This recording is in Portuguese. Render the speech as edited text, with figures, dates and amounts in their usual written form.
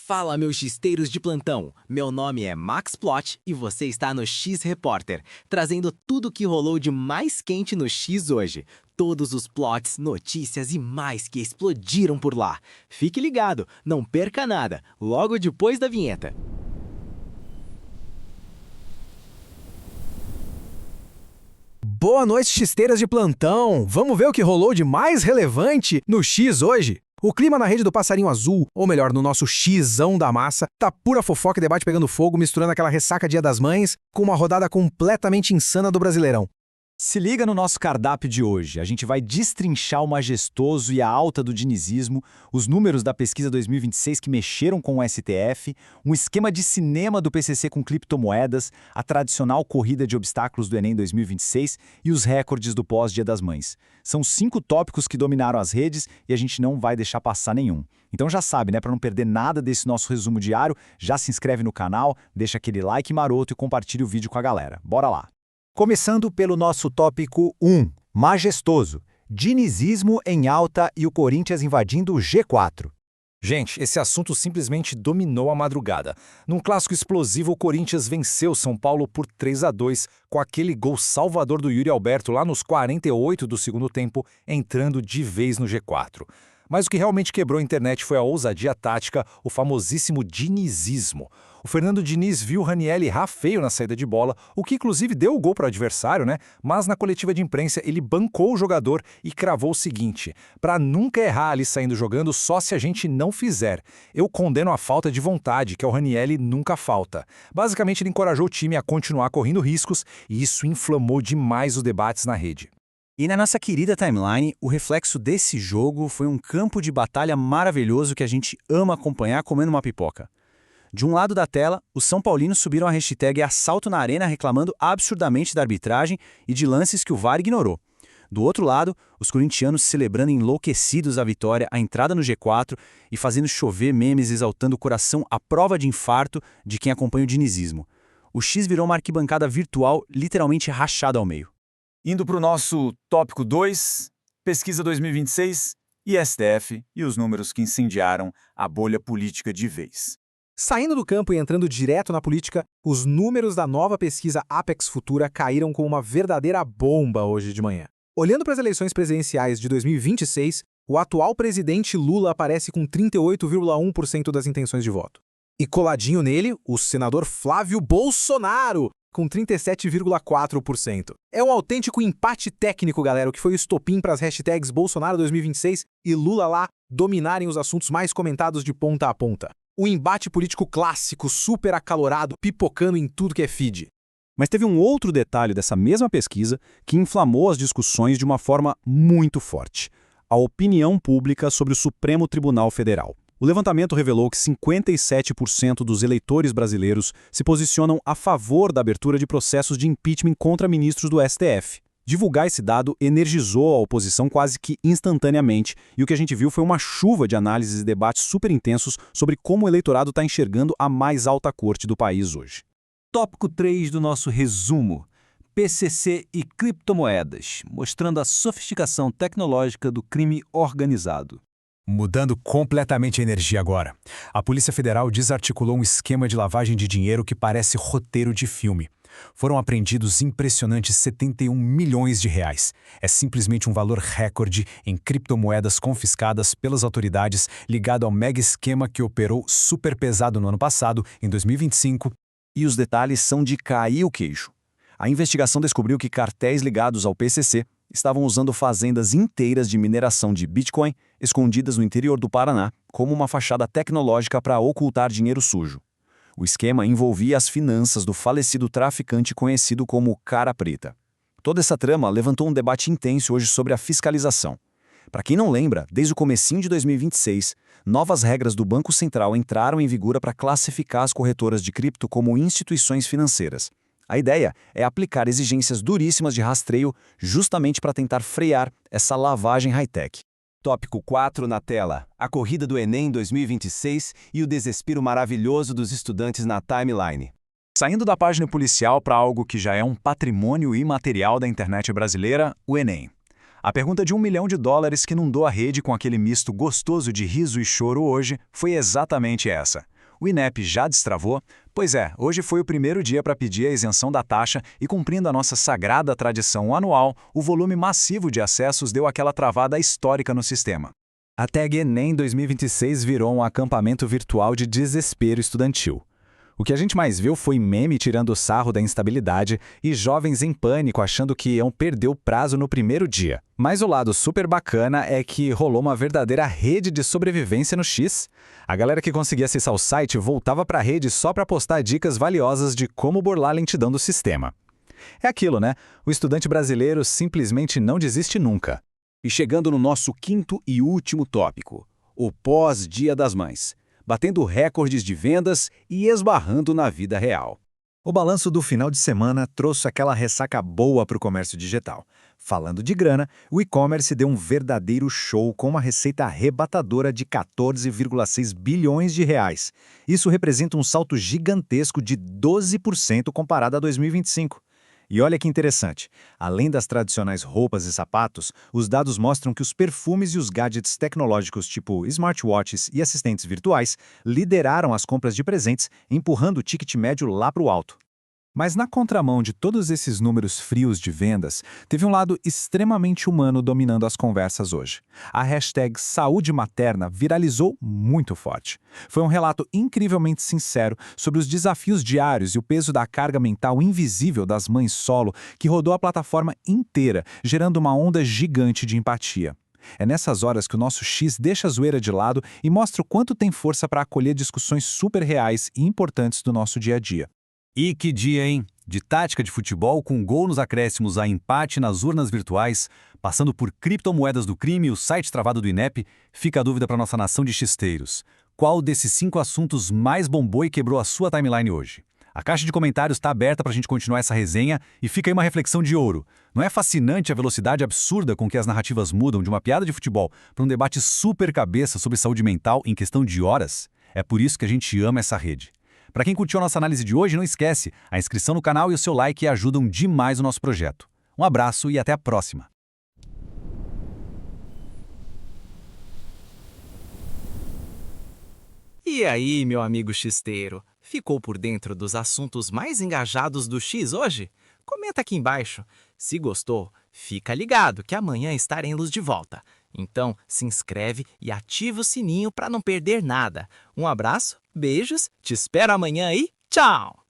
Fala, meus xisteiros de plantão! Meu nome é Max Plot e você está no X Repórter, trazendo tudo o que rolou de mais quente no X hoje. Todos os plots, notícias e mais que explodiram por lá. Fique ligado, não perca nada, logo depois da vinheta. Boa noite, xisteiras de plantão! Vamos ver o que rolou de mais relevante no X hoje? O clima na rede do Passarinho Azul, ou melhor, no nosso Xzão da massa, tá pura fofoca e debate pegando fogo, misturando aquela ressaca Dia das Mães com uma rodada completamente insana do Brasileirão. Se liga no nosso cardápio de hoje. A gente vai destrinchar o majestoso e a alta do dinizismo, os números da pesquisa 2026 que mexeram com o STF, um esquema de cinema do PCC com criptomoedas, a tradicional corrida de obstáculos do Enem 2026 e os recordes do pós-Dia das Mães. São 5 tópicos que dominaram as redes e a gente não vai deixar passar nenhum. Então já sabe, né? Para não perder nada desse nosso resumo diário, já se inscreve no canal, deixa aquele like maroto e compartilha o vídeo com a galera. Bora lá! Começando pelo nosso tópico 1, majestoso, dinizismo em alta e o Corinthians invadindo o G4. Gente, esse assunto simplesmente dominou a madrugada. Num clássico explosivo, o Corinthians venceu São Paulo por 3-2, com aquele gol salvador do Yuri Alberto lá nos 48 do segundo tempo, entrando de vez no G4. Mas o que realmente quebrou a internet foi a ousadia tática, o famosíssimo dinizismo. O Fernando Diniz viu o Ranieri errar feio na saída de bola, o que inclusive deu o gol para o adversário, né? Mas na coletiva de imprensa ele bancou o jogador e cravou o seguinte: para nunca errar ali saindo jogando só se a gente não fizer. Eu condeno a falta de vontade, que o Ranieri nunca falta. Basicamente ele encorajou o time a continuar correndo riscos e isso inflamou demais os debates na rede. E na nossa querida timeline, o reflexo desse jogo foi um campo de batalha maravilhoso que a gente ama acompanhar comendo uma pipoca. De um lado da tela, os São Paulinos subiram a hashtag assalto na arena reclamando absurdamente da arbitragem e de lances que o VAR ignorou. Do outro lado, os corintianos celebrando enlouquecidos a vitória, a entrada no G4 e fazendo chover memes exaltando o coração à prova de infarto de quem acompanha o dinizismo. O X virou uma arquibancada virtual literalmente rachada ao meio. Indo para o nosso tópico 2, pesquisa 2026 e STF e os números que incendiaram a bolha política de vez. Saindo do campo e entrando direto na política, os números da nova pesquisa Apex Futura caíram como uma verdadeira bomba hoje de manhã. Olhando para as eleições presidenciais de 2026, o atual presidente Lula aparece com 38,1% das intenções de voto. E coladinho nele, o senador Flávio Bolsonaro, com 37,4%. É um autêntico empate técnico, galera, o que foi o estopim para as hashtags Bolsonaro 2026 e Lula lá dominarem os assuntos mais comentados de ponta a ponta. Um embate político clássico, super acalorado, pipocando em tudo que é feed. Mas teve um outro detalhe dessa mesma pesquisa que inflamou as discussões de uma forma muito forte: a opinião pública sobre o Supremo Tribunal Federal. O levantamento revelou que 57% dos eleitores brasileiros se posicionam a favor da abertura de processos de impeachment contra ministros do STF. Divulgar esse dado energizou a oposição quase que instantaneamente, e o que a gente viu foi uma chuva de análises e debates super intensos sobre como o eleitorado está enxergando a mais alta corte do país hoje. Tópico 3 do nosso resumo: PCC e criptomoedas, mostrando a sofisticação tecnológica do crime organizado. Mudando completamente a energia agora. A Polícia Federal desarticulou um esquema de lavagem de dinheiro que parece roteiro de filme. Foram apreendidos impressionantes 71 milhões de reais. É simplesmente um valor recorde em criptomoedas confiscadas pelas autoridades ligado ao mega esquema que operou super pesado no ano passado, em 2025. E os detalhes são de cair o queixo. A investigação descobriu que cartéis ligados ao PCC estavam usando fazendas inteiras de mineração de Bitcoin escondidas no interior do Paraná como uma fachada tecnológica para ocultar dinheiro sujo. O esquema envolvia as finanças do falecido traficante conhecido como Cara Preta. Toda essa trama levantou um debate intenso hoje sobre a fiscalização. Para quem não lembra, desde o comecinho de 2026, novas regras do Banco Central entraram em vigor para classificar as corretoras de cripto como instituições financeiras. A ideia é aplicar exigências duríssimas de rastreio justamente para tentar frear essa lavagem high-tech. Tópico 4 na tela: a corrida do Enem 2026 e o desespero maravilhoso dos estudantes na timeline. Saindo da página policial para algo que já é um patrimônio imaterial da internet brasileira, o Enem. A pergunta de $1 milhão que inundou a rede com aquele misto gostoso de riso e choro hoje foi exatamente essa: O INEP já destravou? Pois é, hoje foi o primeiro dia para pedir a isenção da taxa e, cumprindo a nossa sagrada tradição anual, o volume massivo de acessos deu aquela travada histórica no sistema. A tag Enem 2026 virou um acampamento virtual de desespero estudantil. O que a gente mais viu foi meme tirando sarro da instabilidade e jovens em pânico achando que iam perder o prazo no primeiro dia. Mas o lado super bacana é que rolou uma verdadeira rede de sobrevivência no X. A galera que conseguia acessar o site voltava para a rede só para postar dicas valiosas de como burlar a lentidão do sistema. É aquilo, né? O estudante brasileiro simplesmente não desiste nunca. E chegando no nosso quinto e último tópico, o pós-Dia das Mães, batendo recordes de vendas e esbarrando na vida real. O balanço do final de semana trouxe aquela ressaca boa para o comércio digital. Falando de grana, o e-commerce deu um verdadeiro show com uma receita arrebatadora de 14,6 bilhões de reais. Isso representa um salto gigantesco de 12% comparado a 2025. E olha que interessante, além das tradicionais roupas e sapatos, os dados mostram que os perfumes e os gadgets tecnológicos tipo smartwatches e assistentes virtuais lideraram as compras de presentes, empurrando o ticket médio lá para o alto. Mas na contramão de todos esses números frios de vendas, teve um lado extremamente humano dominando as conversas hoje. A hashtag Saúde Materna viralizou muito forte. Foi um relato incrivelmente sincero sobre os desafios diários e o peso da carga mental invisível das mães solo que rodou a plataforma inteira, gerando uma onda gigante de empatia. É nessas horas que o nosso X deixa a zoeira de lado e mostra o quanto tem força para acolher discussões super reais e importantes do nosso dia a dia. E que dia, hein? De tática de futebol com gol nos acréscimos a empate nas urnas virtuais, passando por criptomoedas do crime e o site travado do INEP, fica a dúvida para nossa nação de xisteiros. Qual desses 5 assuntos mais bombou e quebrou a sua timeline hoje? A caixa de comentários está aberta para a gente continuar essa resenha e fica aí uma reflexão de ouro. Não é fascinante a velocidade absurda com que as narrativas mudam de uma piada de futebol para um debate super cabeça sobre saúde mental em questão de horas? É por isso que a gente ama essa rede. Para quem curtiu a nossa análise de hoje, não esquece, a inscrição no canal e o seu like ajudam demais o nosso projeto. Um abraço e até a próxima! E aí, meu amigo xisteiro, ficou por dentro dos assuntos mais engajados do X hoje? Comenta aqui embaixo. Se gostou, fica ligado que amanhã estaremos de volta. Então, se inscreve e ativa o sininho para não perder nada. Um abraço, beijos, te espero amanhã e tchau!